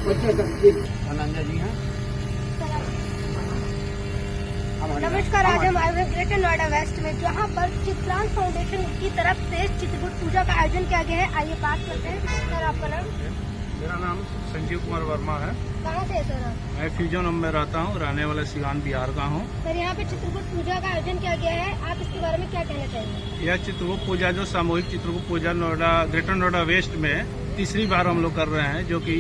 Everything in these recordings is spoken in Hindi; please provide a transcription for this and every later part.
जी हैं। नमस्कार, आज हम आए हुए ग्रेटर नोएडा वेस्ट में, जहां पर चित्रांश फाउंडेशन की तरफ से चित्रकूट पूजा का आयोजन किया गया है। आइए बात करते हैं। सर, आपका नाम? मेरा नाम संजीव कुमार वर्मा है। कहाँ से है सर आप? मैं फ्यूजन में रहता हूँ, रहने वाला सिवान बिहार का हूँ। सर, यहाँ पे चित्रकूट पूजा का आयोजन किया गया है, आप इसके बारे में क्या कहना चाहेंगे? यह चित्रकूट पूजा जो सामूहिक चित्रकूट पूजा नोएडा ग्रेटर नोएडा वेस्ट में तीसरी बार हम लोग कर रहे हैं, जो कि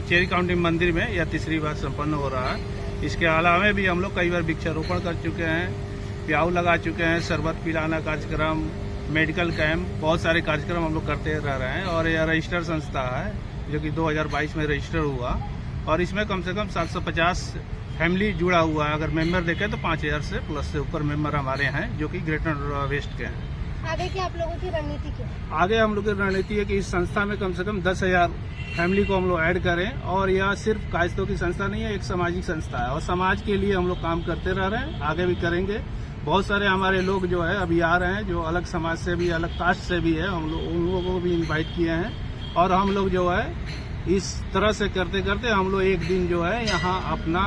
चेरी काउंटी मंदिर में यह तीसरी बार संपन्न हो रहा है। इसके अलावा भी हम लोग कई बार वृक्षारोपण कर चुके हैं, प्याऊ लगा चुके हैं, शरबत पिलाना कार्यक्रम, मेडिकल कैंप, बहुत सारे कार्यक्रम हम लोग करते रह रहे हैं। और यह रजिस्टर संस्था है जो कि 2022 में रजिस्टर हुआ, और इसमें कम से कम 750 फैमिली जुड़ा हुआ है। अगर मेंबर देखें तो 5000 से प्लस से ऊपर मेंबर हमारे हैं, जो कि ग्रेटर नोएडा वेस्ट के हैं। आगे की आप लोगों की रणनीति क्या है? आगे हम लोग की रणनीति है कि इस संस्था में कम से कम 10,000 फैमिली को हम लोग ऐड करें। और यह सिर्फ कायस्तों की संस्था नहीं है, एक सामाजिक संस्था है, और समाज के लिए हम लोग काम करते रह रहे हैं, आगे भी करेंगे। बहुत सारे हमारे लोग जो है अभी आ रहे हैं, जो अलग समाज से भी, अलग कास्ट से भी है, हम लोग उन लोगों को भी इन्वाइट किए हैं। और हम लोग जो है इस तरह से करते करते हम लोग एक दिन जो है यहाँ अपना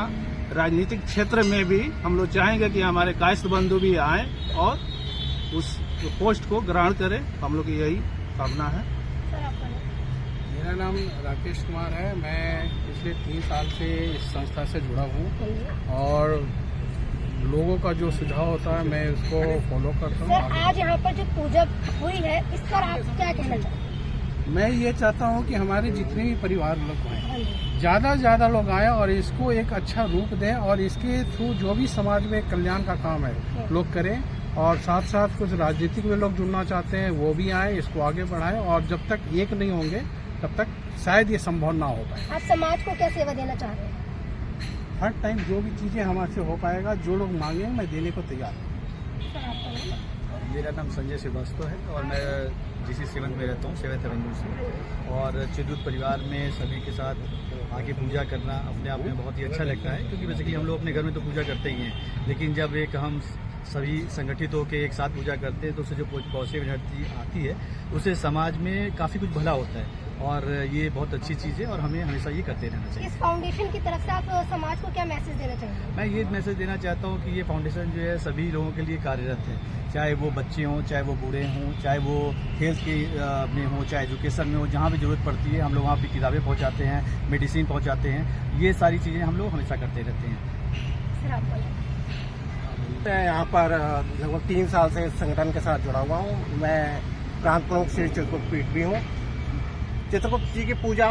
राजनीतिक क्षेत्र में भी हम लोग चाहेंगे कि हमारे कायस्थ बंधु भी आए और उस पोस्ट को ग्रहण करें। हम लोग की यही भावना है। सर, आपका नाम? मेरा नाम राकेश कुमार है। मैं पिछले 3 साल से इस संस्था से जुड़ा हूँ और लोगों का जो सुझाव होता है मैं उसको फॉलो करता हूँ। सर, आज यहाँ पर जो पूजा हुई है, इस पर आप क्या कहना चाहते हैं? मैं ये चाहता हूँ कि हमारे जितने भी परिवार लोग हैं, ज़्यादा से ज़्यादा लोग आए और इसको एक अच्छा रूप दें, और इसके थ्रू जो भी समाज में कल्याण का काम है लोग करें। और साथ साथ कुछ राजनीतिक में लोग जुड़ना चाहते हैं वो भी आए, इसको आगे बढ़ाएं। और जब तक एक नहीं होंगे तब तक शायद ये संभव ना हो पाए। आप समाज को क्या सेवा देना चाह रहे हैं? हर टाइम जो भी चीज़ें हमारे से हो पाएगा, जो लोग मांगेंगे मैं देने को तैयार हूँ। सर, आपका नाम? मेरा नाम संजय श्रीवास्तव है और मैं जीसी 7 में रहता हूँ, 7th एवेन्यू से। और चित्रकूट परिवार में सभी के साथ आके पूजा करना अपने आप में बहुत ही अच्छा लगता है, क्योंकि बेसिकली हम लोग अपने घर में तो पूजा करते ही हैं, लेकिन जब एक हम सभी संगठित होकर एक साथ पूजा करते हैं तो उससे जो पॉजिटिव एनर्जी आती है उससे समाज में काफ़ी कुछ भला होता है, और ये बहुत अच्छी चीज़ है और हमें हमेशा ये करते रहना चाहिए। इस फाउंडेशन की तरफ से आप समाज को क्या मैसेज देना चाहेंगे? मैं ये मैसेज देना चाहता हूँ कि ये फाउंडेशन जो है सभी लोगों के लिए कार्यरत है, चाहे वो बच्चे हों, चाहे वो बूढ़े हों, चाहे वो हेल्थ के में हों, चाहे एजुकेशन में हो, जहाँ भी ज़रूरत पड़ती है हम लोग वहाँ पे किताबें पहुँचाते हैं, मेडिसिन पहुँचाते हैं। ये सारी चीज़ें हम लोग हमेशा करते रहते हैं। सर, आपका नाम? मैं यहाँ पर लगभग 3 साल से इस संगठन के साथ जुड़ा हुआ हूँ। मैं प्रांत प्रमुख श्री चित्रकूट पीठ भी हूँ। चित्रकूट जी की पूजा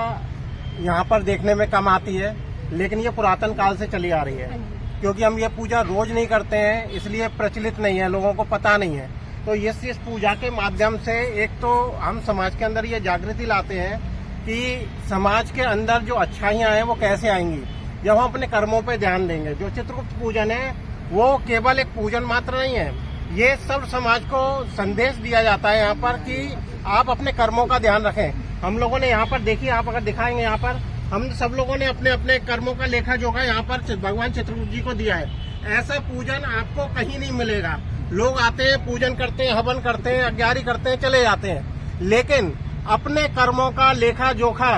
यहाँ पर देखने में कम आती है, लेकिन ये पुरातन काल से चली आ रही है। क्योंकि हम ये पूजा रोज नहीं करते हैं, इसलिए प्रचलित नहीं है, लोगों को पता नहीं है। तो इस पूजा के माध्यम से एक तो हम समाज के अंदर ये जागृति लाते हैं कि समाज के अंदर जो अच्छाइयाँ हैं वो कैसे आएंगी जब हम अपने कर्मों पे ध्यान देंगे। जो चित्रकूट पूजन है वो केवल एक पूजन मात्र नहीं है, ये सब समाज को संदेश दिया जाता है यहाँ पर कि आप अपने कर्मों का ध्यान रखें। हम लोगों ने यहाँ पर देखिए, आप अगर दिखाएंगे यहाँ पर हम सब लोगों ने अपने अपने कर्मों का लेखा जोखा यहाँ पर भगवान चित्रकूट जी को दिया है। ऐसा पूजन आपको कहीं नहीं मिलेगा। लोग आते हैं, पूजन करते हैं, हवन करते हैं, अज्ञारी करते हैं, चले जाते हैं, लेकिन अपने कर्मों का लेखा जोखा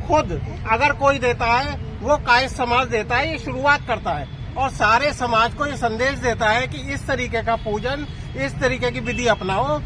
खुद अगर कोई देता है वो कायस्थ समाज देता है। ये शुरुआत करता है और सारे समाज को ये संदेश देता है कि इस तरीके का पूजन, इस तरीके की विधि अपनाओ,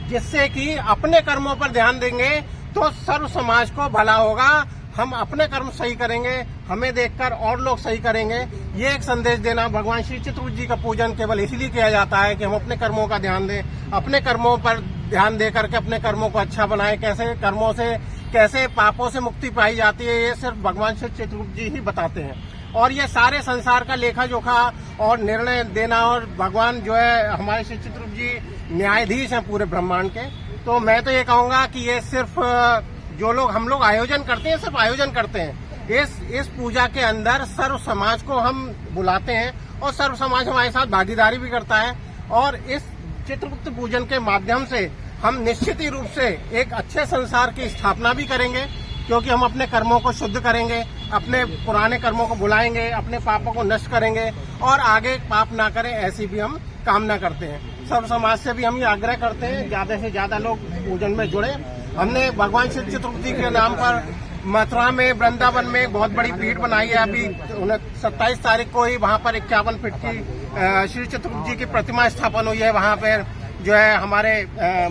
जिससे कि अपने कर्मों पर ध्यान देंगे तो सर्व समाज को भला होगा। हम अपने कर्म सही करेंगे, हमें देखकर और लोग सही करेंगे। ये एक संदेश देना। भगवान श्री चित्रकूट जी का पूजन केवल इसलिए किया जाता है कि हम अपने कर्मों का ध्यान दें, अपने कर्मों पर ध्यान दे करके अपने कर्मों को अच्छा बनाएं। कैसे कर्मों से, कैसे पापों से मुक्ति पाई जाती है, ये सिर्फ भगवान श्री चित्रकूट जी ही बताते हैं। और ये सारे संसार का लेखा जोखा और निर्णय देना, और भगवान जो है हमारे श्री चित्रकूट जी न्यायाधीश हैं पूरे ब्रह्मांड के। तो मैं तो ये कहूंगा कि ये सिर्फ जो लोग हम लोग आयोजन करते हैं सिर्फ आयोजन करते हैं। इस पूजा के अंदर सर्व समाज को हम बुलाते हैं और सर्व समाज हमारे साथ भागीदारी भी करता है। और इस चित्रगुप्त पूजन के माध्यम से हम निश्चित ही रूप से एक अच्छे संसार की स्थापना भी करेंगे, क्योंकि हम अपने कर्मों को शुद्ध करेंगे, अपने पुराने कर्मों को भुलाएंगे, अपने पापों को नष्ट करेंगे और आगे पाप ना करें, ऐसी भी हम कामना करते हैं। सर्व समाज से भी हम ये आग्रह करते हैं ज्यादा से ज्यादा लोग पूजन में जुड़े। हमने भगवान श्री चित्रगुप्त जी के नाम पर मथुरा में वृंदावन में एक बहुत बड़ी भीड़ बनाई है। अभी 27 तारीख को ही वहां पर 51 फीट की श्री चित्रगुप्त जी की प्रतिमा स्थापन हुई है। वहां पर जो है हमारे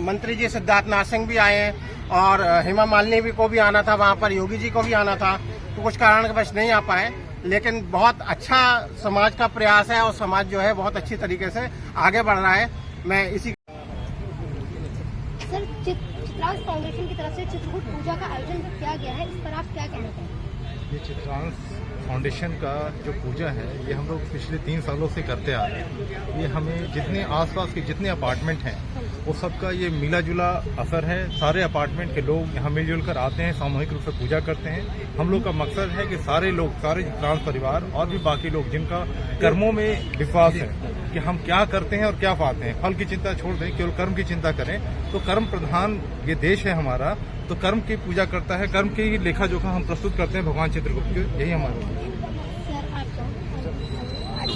मंत्री जी सिद्धार्थनाथ सिंह भी आए हैं और हेमा मालिनी भी को भी आना था, वहां पर योगी जी को भी आना था, तो कुछ कारणवश नहीं आ पाए। लेकिन बहुत अच्छा समाज का प्रयास है और समाज जो है बहुत अच्छी तरीके से आगे बढ़ रहा है। मैं इसी सर, चित्रांश फाउंडेशन की तरफ से चित्रकूट पूजा का आयोजन किया गया है, इस पर आप क्या कहना चाहेंगे? ये चित्रांश फाउंडेशन का जो पूजा है ये हम लोग पिछले 3 सालों से करते आ रहे हैं। ये हमें जितने आसपास के जितने अपार्टमेंट हैं वो सबका ये मिला जुला असर है। सारे अपार्टमेंट के लोग यहाँ मिलजुल कर आते हैं, सामूहिक रूप से पूजा करते हैं। हम लोग का मकसद है कि सारे लोग, सारे चित्रांश परिवार और भी बाकी लोग जिनका कर्मों में विश्वास है कि हम क्या करते हैं और क्या पाते हैं, फल की चिंता छोड़ दें, केवल कर्म की चिंता करें। तो कर्म प्रधान ये देश है हमारा, तो कर्म की पूजा करता है, कर्म की लेखा जोखा हम प्रस्तुत करते हैं भगवान चित्रगुप्त के। यही हमारा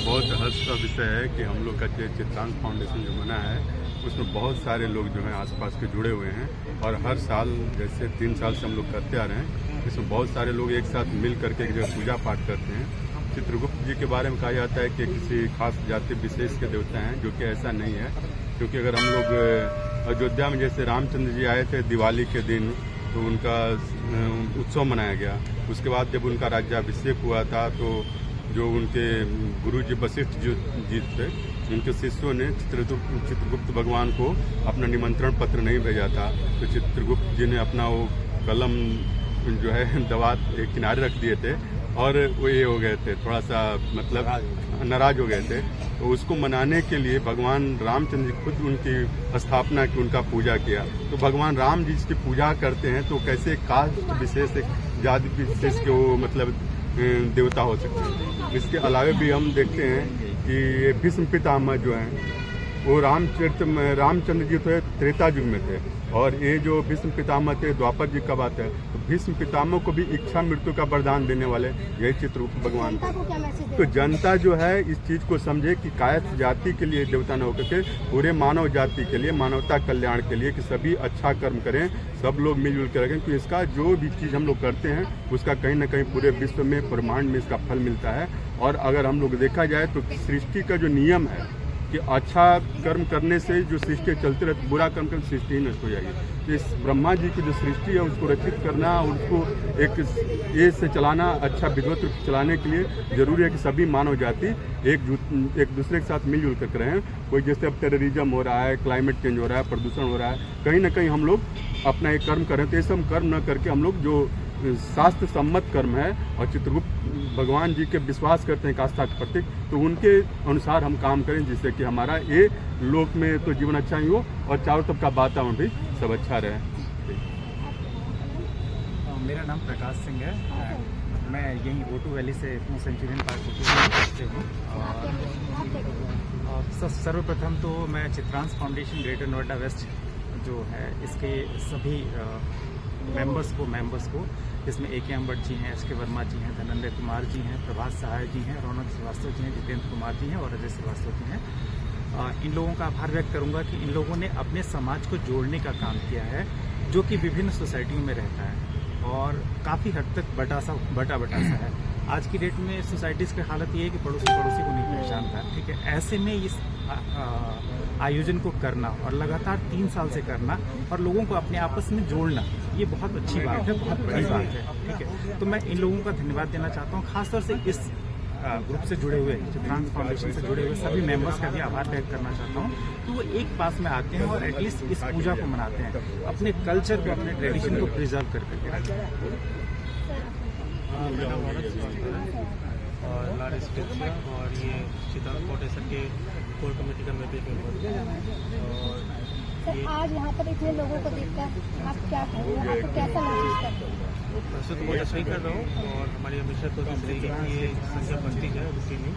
बहुत हर्ष का विषय है कि हम लोग का चित्रांश फाउंडेशन जो बना है उसमें बहुत सारे लोग जो हैं आसपास के जुड़े हुए हैं और हर साल जैसे 3 साल से हम लोग करते आ रहे हैं। इसमें बहुत सारे लोग एक साथ मिल करके एक जगह पूजा पाठ करते हैं। चित्रगुप्त जी के बारे में कहा जाता है कि किसी खास जाति विशेष के देवता हैं, जो कि ऐसा नहीं है। क्योंकि अगर हम लोग अयोध्या में जैसे रामचंद्र जी आए थे दिवाली के दिन, तो उनका उत्सव मनाया गया। उसके बाद जब उनका राज्याभिषेक हुआ था तो जो उनके गुरु जी वशिष्ठ जी थे, उनके शिष्यों ने चित्रगुप्त भगवान को अपना निमंत्रण पत्र नहीं भेजा था, तो चित्रगुप्त जी ने अपना वो कलम जो है दबा एक किनारे रख दिए थे और वो ये हो गए थे, थोड़ा सा मतलब नाराज हो गए थे। तो उसको मनाने के लिए भगवान रामचंद्र जी खुद उनकी स्थापना की, उनका पूजा किया। तो भगवान राम जी की पूजा करते हैं तो कैसे कास्ट विशेष, जाति विशेष के वो मतलब देवता हो सकते हैं। इसके अलावा भी हम देखते हैं कि ये भीष्म पितामह जो हैं वो रामचंद्र जी तो त्रेता युग में थे और ये जो भीष्म पितामह थे द्वापर जी का बात है। तो भीष्म पितामह को भी इच्छा मृत्यु का वरदान देने वाले यही चित्रगुप्त भगवान थे। तो जनता जो है इस चीज को समझे कि कायस्थ जाति के लिए देवता न होकर के पूरे मानव जाति के लिए, मानवता कल्याण के लिए, कि सभी अच्छा कर्म करें, सब लोग मिलजुल कर रखें। क्योंकि इसका जो भी चीज हम लोग करते हैं उसका कहीं ना कहीं पूरे विश्व में, ब्रह्मांड में इसका फल मिलता है। और अगर हम लोग देखा जाए तो सृष्टि का जो नियम है कि अच्छा कर्म करने से जो सृष्टि चलती रहती, बुरा कर्म करने से सृष्टि ही नष्ट हो जाएगी। तो इस ब्रह्मा जी की जो सृष्टि है उसको रक्षित करना, उसको एक ये से चलाना, अच्छा विद्वत रूप से चलाने के लिए जरूरी है कि सभी मानव जाति एक दूसरे के साथ मिलजुल कर रहें। कोई जैसे अब टेररिज्म हो रहा है, क्लाइमेट चेंज हो रहा है, प्रदूषण हो रहा है, कहीं ना कहीं हम लोग अपना एक कर्म करें। तो ये सब कर्म न करके हम लोग जो शास्त्र सम्मत कर्म है और चित्रगुप्त भगवान जी के विश्वास करते हैं आस्था के प्रतीक, तो उनके अनुसार हम काम करें, जिससे कि हमारा ये लोक में तो जीवन अच्छा ही हो और चारों तरफ का वातावरण भी सब अच्छा रहे। मेरा नाम प्रकाश सिंह है। मैं यहीं O2 वैली से सेंचुरियन पार्क से हूँ। सर्वप्रथम तो मैं Chitransh foundation greater Noida west जो है इसके सभी मेंबर्स को इसमें A.K. अम्बट जी हैं, S.K. वर्मा जी हैं, धनंजय कुमार जी हैं, प्रभात सहाय जी हैं, रौनक श्रीवास्तव जी हैं, जितेंद्र कुमार जी हैं और अजय श्रीवास्तव जी हैं। इन लोगों का आभार व्यक्त करूंगा कि इन लोगों ने अपने समाज को जोड़ने का काम किया है, जो कि विभिन्न सोसाइटियों में रहता है और काफ़ी हद तक बटा सा है। आज की डेट में सोसाइटीज़ की हालत ये है कि पड़ोसी को नहीं पहचानता। ठीक है, ऐसे में इस आयोजन को करना और लगातार 3 साल से करना और लोगों को अपने आपस में जोड़ना, ये बहुत अच्छी बात है, बहुत बड़ी बात है। ठीक है, तो मैं इन लोगों का धन्यवाद देना चाहता हूँ। खासतौर से इस ग्रुप से जुड़े हुए, चित्रांश फाउंडेशन से जुड़े हुए सभी मेंबर्स का भी आभार व्यक्त करना चाहता हूँ कि वो एक पास में आते हैं और एटलीस्ट इस पूजा को मनाते हैं, अपने कल्चर को, अपने ट्रेडिशन को प्रिजर्व करके रखते हैं। और लाल स्टेट और ये चित्रांश फाउंडेशन के कोर कमेटी का मैं भी मेंबर हूँ। सर, आज यहाँ पर इतने लोगों को देखकर आप क्या करेंगे, आपको कैसा महसूस करते हैं? वैसे तो बहुत सही कर रहा हूँ और हमारी हमेशा तो सही है कि ये संख्या बढ़ती है रुकी नहीं।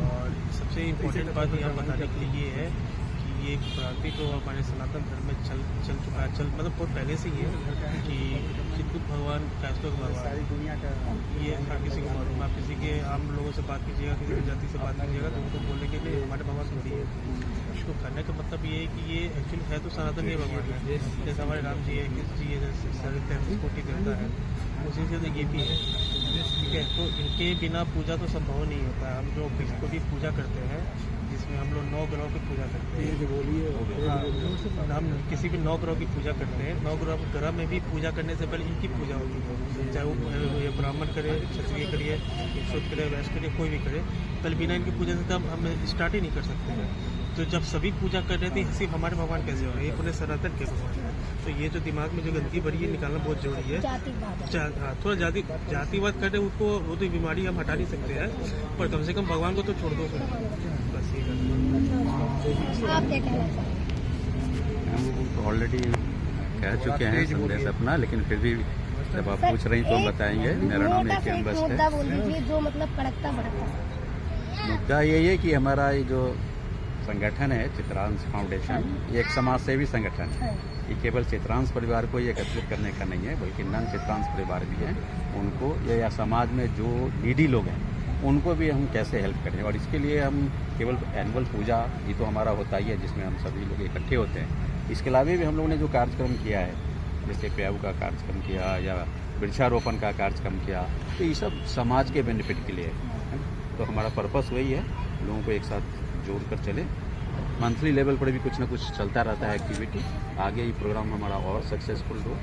और सबसे इम्पोर्टेंट बात यहाँ बताने के लिए ये है कि ये एक भ्रांति जो हमारे सनातन धर्म में चल चुका है, मतलब बहुत पहले से ही है कि चित्रकूट भगवान कायस्थों का भगवान, ये हर किसी को मालूम है। आप किसी के आम लोगों से बात कीजिएगा, किसी जाति से बात कीजिएगा तो उनको बोलने के लिए हमारे भगवान थोड़ी है। तो कहने का मतलब ये है कि ये एक्चुअली है तो सनातन ही भगवान है। जैसे हमारे राम जी है, कृष्ण जी है, जैसे साढ़े 33 कोटि देवता है, उसी से तो ये भी है। ठीक है, तो इनके बिना पूजा तो संभव नहीं होता है। हम जो को भी पूजा करते हैं, जिसमें हम लोग 9 ग्रहों की पूजा करते हैं। हाँ, हम किसी भी 9 ग्रहों की पूजा करते हैं। 9 ग्रह में भी पूजा करने से पहले इनकी पूजा होती है, चाहे वो ब्राह्मण करे, क्षत्रिय करिए, शूद्र करे, वैश्य करिए, कोई भी करे। पहले बिना इनकी पूजा से तब हम स्टार्ट ही नहीं कर सकते हैं। तो जब सभी पूजा कर रहे थे, सिर्फ हमारे भगवान कैसे हो रहे हैं? ये पूरे सनातन के भगवान है। तो ये जो दिमाग में जो गंदगी भरी है, निकालना बहुत जरूरी है। हाँ, थोड़ा जातिवाद कर रहे उसको, वो तो बीमारी हम हटा नहीं सकते हैं, पर कम से कम भगवान को तो छोड़ दो। बस ये आप क्या कहना चाहते हैं? हम ऑलरेडी कह चुके हैं संदेश अपना, लेकिन फिर भी जब आप पूछ रही तो हम बताएंगे। मेरा नाम AKM वैस्ट मुद्दा है। बोल दीजिए जो मतलब कड़कता भड़कता। मुद्दा यही है कि हमारा ये जो संगठन है चित्रांश फाउंडेशन, ये एक समाज सेवी संगठन है। ये केवल चित्रांश परिवार को ये एकत्रित करने का नहीं है, बल्कि नन चित्रांश परिवार भी हैं, उनको या समाज में जो नीडी लोग हैं उनको भी हम कैसे हेल्प करें। और इसके लिए हम केवल एनुअल पूजा ये तो हमारा होता ही है, जिसमें हम सभी लोग इकट्ठे होते हैं। इसके अलावा भी हम लोगों ने जो कार्यक्रम किया है, जैसे प्याऊ का कार्यक्रम किया या वृक्षारोपण का कार्यक्रम किया, तो ये सब समाज के बेनिफिट के लिए है। तो हमारा पर्पस वही है, लोगों को एक साथ जोड़ कर चले। मंथली लेवल पर भी कुछ ना कुछ चलता रहता है एक्टिविटी। आगे ये प्रोग्राम हमारा और सक्सेसफुल हो।